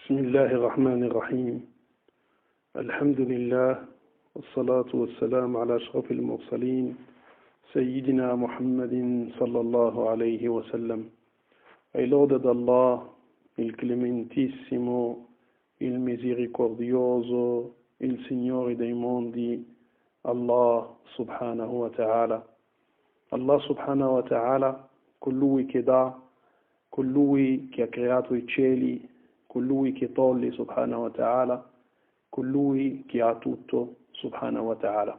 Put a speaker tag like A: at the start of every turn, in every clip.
A: بسم الله الرحمن الرحيم الحمد لله والصلاة والسلام على أشرف المرسلين سيدنا محمد صلى الله عليه وسلم. Hai lode d'Allah, il clementissimo, il misericordioso, il Signore dei mondi, Allah subhanahu wa ta'ala. Allah subhanahu wa ta'ala, colui che dà, colui che ha creato i cieli, colui che toglie subhanahu wa ta'ala, colui che ha tutto subhanahu wa ta'ala.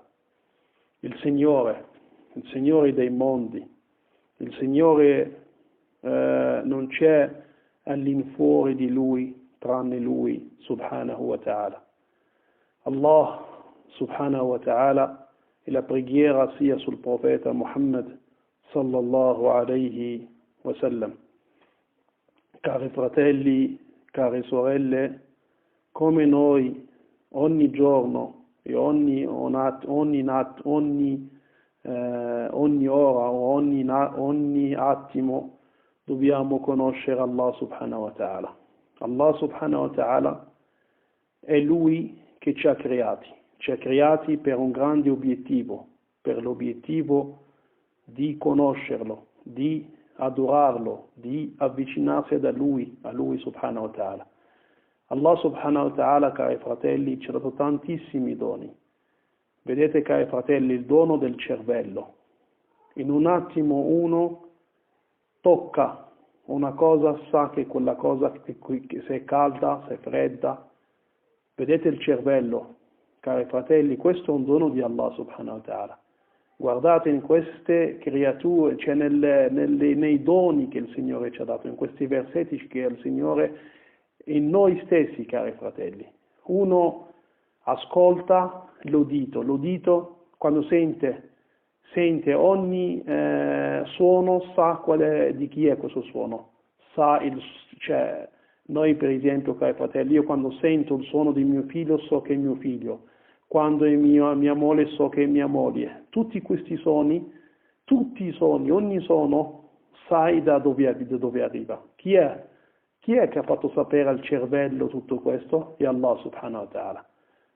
A: Il Signore dei mondi, il Signore non c'è all'infuori di Lui tranne Lui subhanahu wa ta'ala. Allah subhanahu wa ta'ala, e la preghiera sia sul profeta Muhammad sallallahu alayhi wa sallam. Cari fratelli, care sorelle, come noi ogni giorno e ogni ora o ogni attimo dobbiamo conoscere Allah subhanahu wa ta'ala. Allah subhanahu wa ta'ala è Lui che ci ha creati per un grande obiettivo, per l'obiettivo di conoscerlo, di adorarlo, di avvicinarsi a Lui subhanahu wa ta'ala. Allah subhanahu wa ta'ala, cari fratelli, ci ha dato tantissimi doni. Vedete, cari fratelli, il dono del cervello. In un attimo uno tocca una cosa, sa che quella cosa se è calda, se è fredda. Vedete il cervello, cari fratelli, questo è un dono di Allah subhanahu wa ta'ala. Guardate in queste creature, cioè nei doni che il Signore ci ha dato, in questi versetti che il Signore in noi stessi, cari fratelli. Uno ascolta l'udito quando sente ogni suono, sa di chi è questo suono, cioè noi per esempio, cari fratelli, io quando sento il suono di mio figlio so che è mio figlio, quando è mia moglie so che è mia moglie. Tutti questi suoni, ogni suono sai da dove arriva. Chi è che ha fatto sapere al cervello tutto questo? È Allah subhanahu wa ta'ala.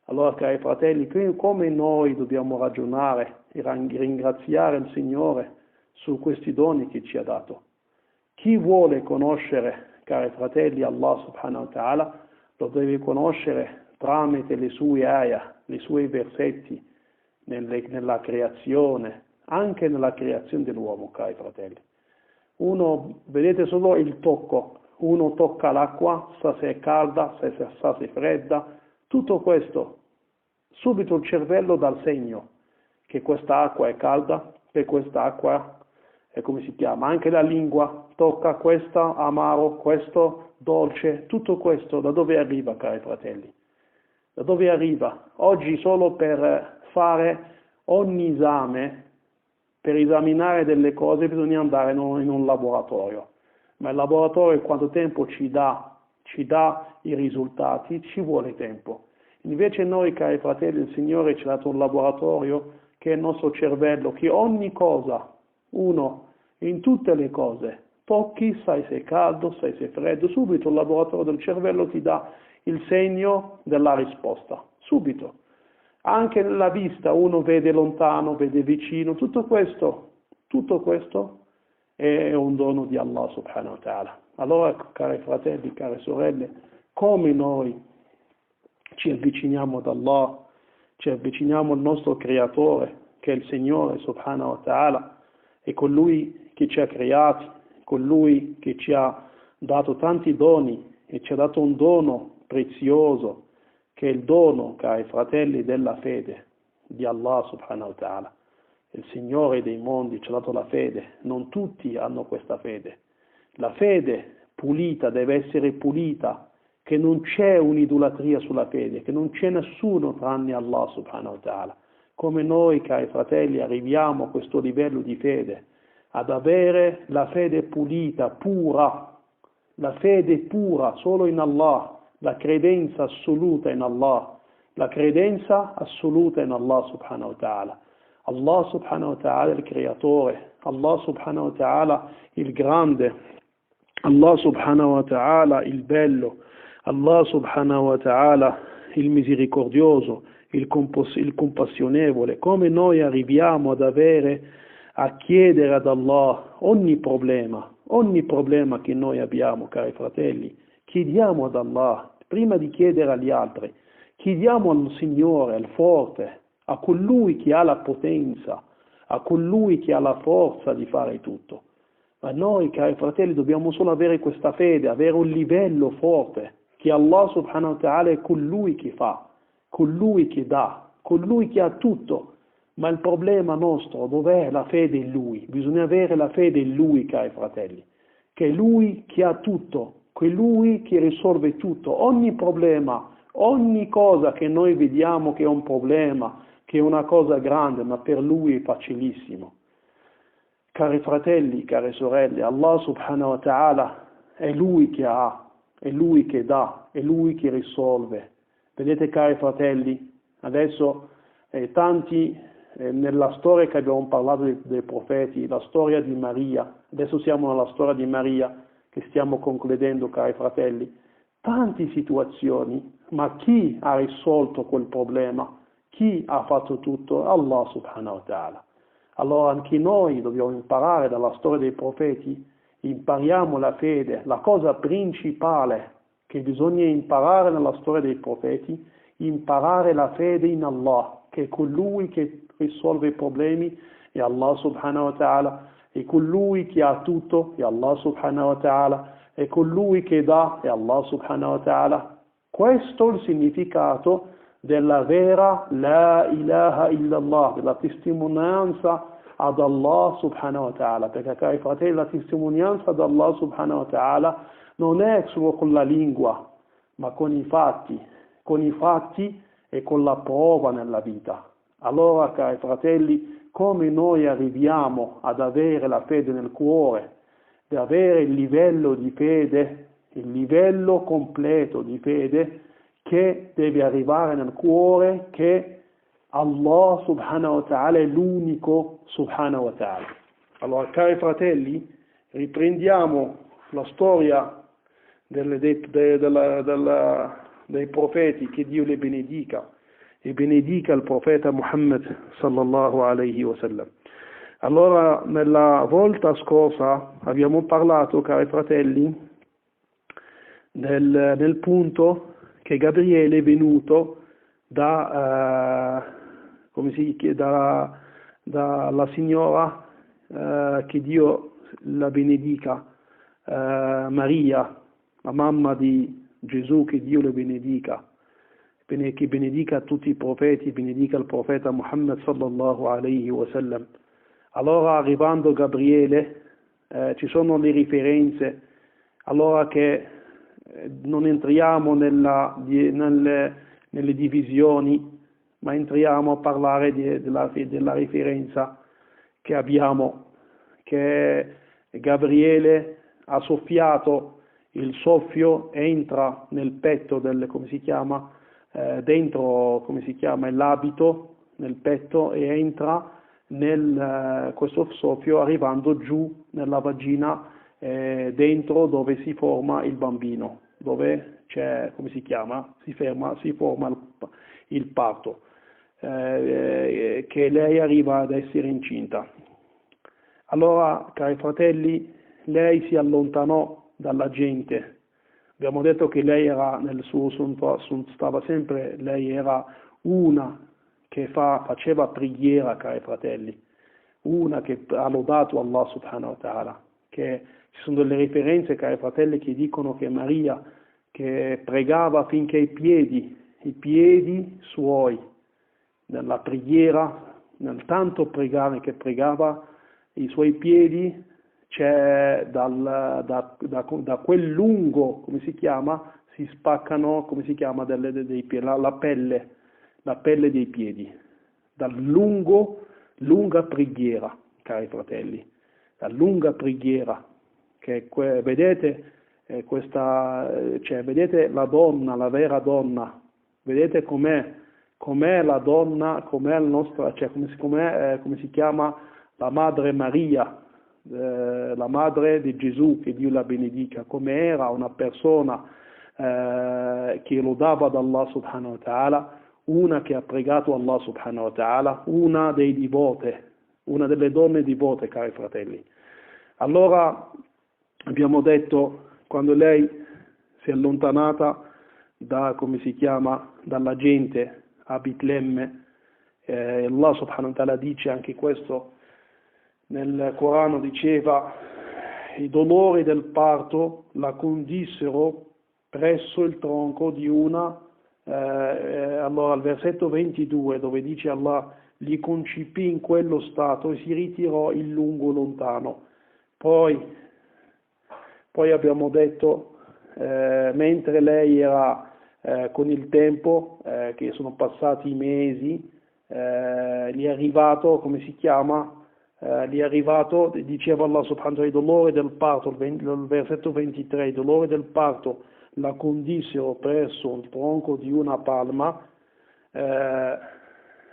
A: Allora, cari fratelli, come noi dobbiamo ragionare e ringraziare il Signore su questi doni che ci ha dato. Chi vuole conoscere, cari fratelli, Allah subhanahu wa ta'ala, lo deve conoscere tramite le sue ayah, i suoi versetti nella creazione, anche nella creazione dell'uomo, cari fratelli. Vedete solo il tocco, uno tocca l'acqua, sa se è calda, sa se è fredda, tutto questo, subito il cervello dà il segno che questa acqua è calda, che questa acqua è come si chiama, anche la lingua tocca questo amaro, questo dolce, tutto questo da dove arriva, cari fratelli? Da dove arriva? Oggi solo per fare ogni esame, per esaminare delle cose bisogna andare in un laboratorio, ma il laboratorio quanto tempo ci dà i risultati? Ci vuole tempo. Invece noi, cari fratelli, il Signore ci ha dato un laboratorio che è il nostro cervello, che ogni cosa, in tutte le cose, tocchi, sai se è caldo, sai se è freddo, subito il laboratorio del cervello ti dà il segno della risposta, subito. Anche nella vista uno vede lontano, vede vicino, tutto questo è un dono di Allah subhanahu wa ta'ala. Allora, cari fratelli, care sorelle, come noi ci avviciniamo ad Allah, ci avviciniamo al nostro creatore, che è il Signore subhanahu wa ta'ala, e colui che ci ha creati, colui che ci ha dato tanti doni e ci ha dato un dono prezioso, che è il dono, cari fratelli, della fede di Allah subhanahu wa ta'ala. Il Signore dei mondi ci ha dato la fede, non tutti hanno questa fede. La fede pulita deve essere pulita, che non c'è un'idolatria sulla fede, che non c'è nessuno tranne Allah subhanahu wa ta'ala. Come noi, cari fratelli, arriviamo a questo livello di fede, ad avere la fede pulita, pura, la fede pura solo in Allah, la credenza assoluta in Allah, la credenza assoluta in Allah subhanahu wa ta'ala. Allah subhanahu wa ta'ala il creatore, Allah subhanahu wa ta'ala il grande, Allah subhanahu wa ta'ala il bello, Allah subhanahu wa ta'ala, il misericordioso, il compassionevole, come noi arriviamo a chiedere ad Allah ogni problema che noi abbiamo, cari fratelli, chiediamo ad Allah, prima di chiedere agli altri, chiediamo al Signore, al forte, a colui che ha la potenza, a colui che ha la forza di fare tutto. Ma noi, cari fratelli, dobbiamo solo avere questa fede, avere un livello forte, che Allah subhanahu wa ta'ala è colui che fa, colui che dà, colui che ha tutto. Ma il problema nostro, dov'è la fede in Lui? Bisogna avere la fede in Lui, cari fratelli, che è Lui che ha tutto, che è Lui che risolve tutto, ogni problema, ogni cosa che noi vediamo che è un problema, che è una cosa grande, ma per Lui è facilissimo. Cari fratelli, care sorelle, Allah subhanahu wa ta'ala è Lui che ha, è Lui che dà, è Lui che risolve. Vedete, cari fratelli, adesso tanti nella storia che abbiamo parlato dei profeti, la storia di Maria, adesso siamo nella storia di Maria che stiamo concludendo, cari fratelli, tante situazioni, ma chi ha risolto quel problema? Chi ha fatto tutto? Allah subhanahu wa ta'ala. Allora anche noi dobbiamo imparare dalla storia dei profeti, impariamo la fede, la cosa principale che bisogna imparare nella storia dei profeti, imparare la fede in Allah, che è colui che risolve i problemi, è Allah subhanahu wa ta'ala, è colui che ha tutto, è Allah subhanahu wa ta'ala, è colui che dà, è Allah subhanahu wa ta'ala. Questo è il significato della vera La ilaha illallah, della testimonianza ad Allah subhanahu wa ta'ala, perché cari fratelli, la testimonianza ad Allah subhanahu wa ta'ala non è solo con la lingua, ma con i fatti e con la prova nella vita. Allora, cari fratelli, come noi arriviamo ad avere la fede nel cuore, ad avere il livello di fede, il livello completo di fede che deve arrivare nel cuore, che Allah subhanahu wa ta'ala è l'unico subhanahu wa ta'ala. Allora, cari fratelli, riprendiamo la storia dei profeti, che Dio li benedica e benedica il profeta Muhammad sallallahu alaihi wasallam. Allora, nella volta scorsa abbiamo parlato, cari fratelli, nel punto che Gabriele è venuto dalla signora, che Dio la benedica, Maria, la mamma di Gesù, che Dio la benedica, che benedica tutti i profeti, benedica il profeta Muhammad sallallahu alaihi wasallam. Allora, arrivando Gabriele, ci sono le riferenze, allora che non entriamo nelle divisioni, ma entriamo a parlare della riferenza che abbiamo, che Gabriele ha soffiato, il soffio entra nel petto dentro, l'abito, nel petto, e entra questo soffio arrivando giù nella vagina, dentro dove si forma il bambino, dove c'è, si forma il parto, che lei arriva ad essere incinta. Allora, cari fratelli, lei si allontanò dalla gente. Abbiamo detto che lei era lei era una che faceva preghiera, cari fratelli, una che ha lodato Allah subhanahu wa ta'ala, che ci sono delle riferenze, cari fratelli, che dicono che Maria, che pregava finché i piedi suoi, nella preghiera, nel tanto pregare che pregava, i suoi piedi, c'è da quel lungo, si spaccano, dei piedi, la pelle dei piedi, lunga preghiera, cari fratelli, la lunga preghiera, che vedete, vedete la donna, la vera donna, vedete com'è la donna, com'è la nostra, come si chiama la Madre Maria, la madre di Gesù, che Dio la benedica, come era una persona che lodava ad Allah subhanahu wa ta'ala, una che ha pregato Allah subhanahu wa ta'ala, una delle donne divote, cari fratelli. Allora abbiamo detto, quando lei si è allontanata dalla gente a Bitlemme, Allah subhanahu wa ta'ala dice anche questo nel Corano, diceva: i dolori del parto la condissero presso il tronco di una, allora al versetto 22, dove dice Allah li concepì in quello stato e si ritirò in lungo lontano. Poi abbiamo detto, mentre lei era con il tempo, che sono passati i mesi, gli è arrivato, come si chiama? Gli è arrivato, diceva Allah subhanahu wa ta'ala, i dolori del parto, il versetto 23, i dolori del parto la condissero presso il tronco di una palma,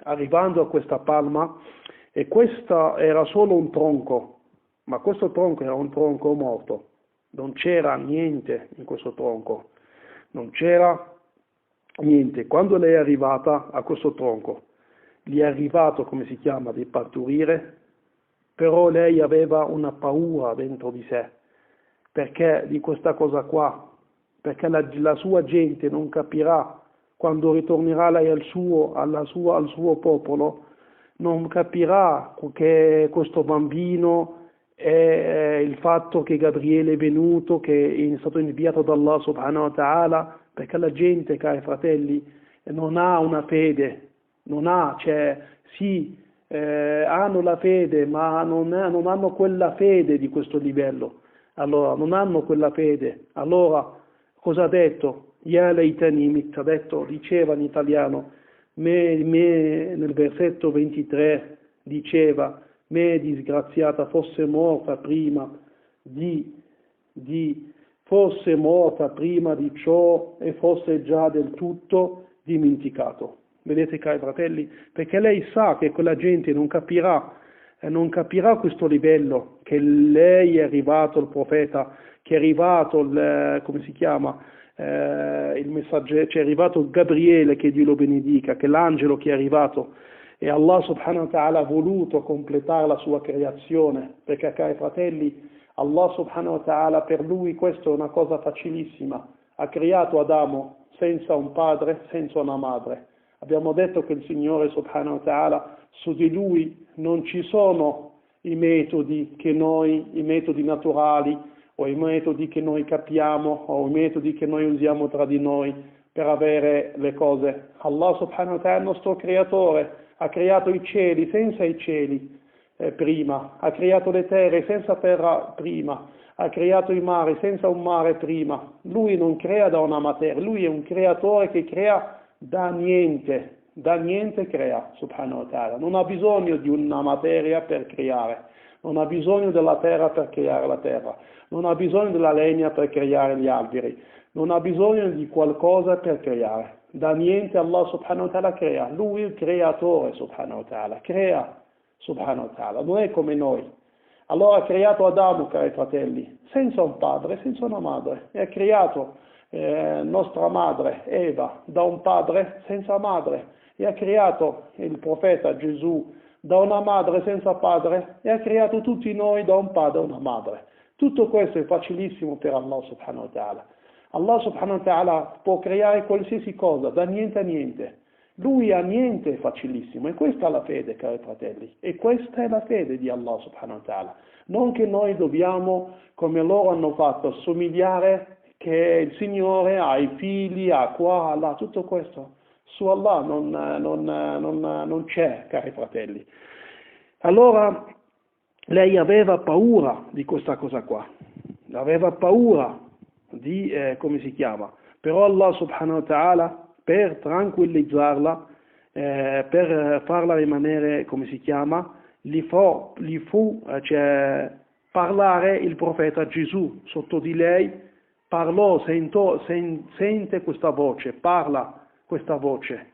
A: arrivando a questa palma, e questo era solo un tronco, ma questo tronco era un tronco morto, non c'era niente in questo tronco, non c'era niente. Quando lei è arrivata a questo tronco, gli è arrivato, come si chiama, di partorire, però lei aveva una paura dentro di sé, perché di questa cosa qua, perché la sua gente non capirà, quando ritornerà lei al suo popolo, non capirà che questo bambino è il fatto che Gabriele è venuto, che è stato inviato da Allah subhanahu wa ta'ala, perché la gente, cari fratelli, non ha una fede, hanno la fede, ma non hanno quella fede di questo livello. Allora, non hanno quella fede. Allora, cosa ha detto? Ya laytani, ha detto, diceva in italiano, nel versetto 23 diceva: me disgraziata fosse morta prima fosse morta prima di ciò e fosse già del tutto dimenticato. Vedete, cari fratelli? Perché lei sa che quella gente non capirà questo livello, che lei è arrivato il profeta, che è arrivato come si chiama, il messaggero, cioè è arrivato Gabriele, che Dio lo benedica, che è l'angelo che è arrivato, e Allah subhanahu wa ta'ala ha voluto completare la sua creazione, perché, cari fratelli, Allah subhanahu wa ta'ala, per lui questo è una cosa facilissima. Ha creato Adamo senza un padre, senza una madre. Abbiamo detto che il Signore subhanahu wa ta'ala, su di lui non ci sono i metodi naturali, o i metodi che noi capiamo, o i metodi che noi usiamo tra di noi per avere le cose. Allah subhanahu wa ta'ala è il nostro creatore, ha creato i cieli senza i cieli prima, ha creato le terre senza terra prima, ha creato i mari senza un mare prima. Lui non crea da una materia, lui è un creatore che crea da niente crea, subhanahu wa ta'ala. Non ha bisogno di una materia per creare, non ha bisogno della terra per creare la terra, non ha bisogno della legna per creare gli alberi, non ha bisogno di qualcosa per creare. Da niente Allah subhanahu wa ta'ala crea, lui è il creatore subhanahu wa ta'ala, crea subhanahu wa ta'ala, non è come noi. Allora ha creato Adamo, cari fratelli, senza un padre, senza una madre, e ha creato nostra madre Eva da un padre senza madre, e ha creato il profeta Gesù da una madre senza padre, e ha creato tutti noi da un padre e una madre. Tutto questo è facilissimo per Allah subhanahu wa ta'ala. Allah subhanahu wa ta'ala può creare qualsiasi cosa, da niente a niente. Lui ha niente, è facilissimo, e questa è la fede, cari fratelli, e questa è la fede di Allah subhanahu wa ta'ala. Non che noi dobbiamo, come loro hanno fatto, somigliare che il Signore ha i figli, ha qua, là, tutto questo. Su Allah non c'è, cari fratelli. Allora, lei aveva paura di questa cosa qua, aveva paura di, come si chiama, però Allah subhanahu wa ta'ala, per tranquillizzarla, per farla rimanere, come si chiama, gli fu parlare il profeta Gesù sotto di lei, parlò, sente questa voce, parla questa voce,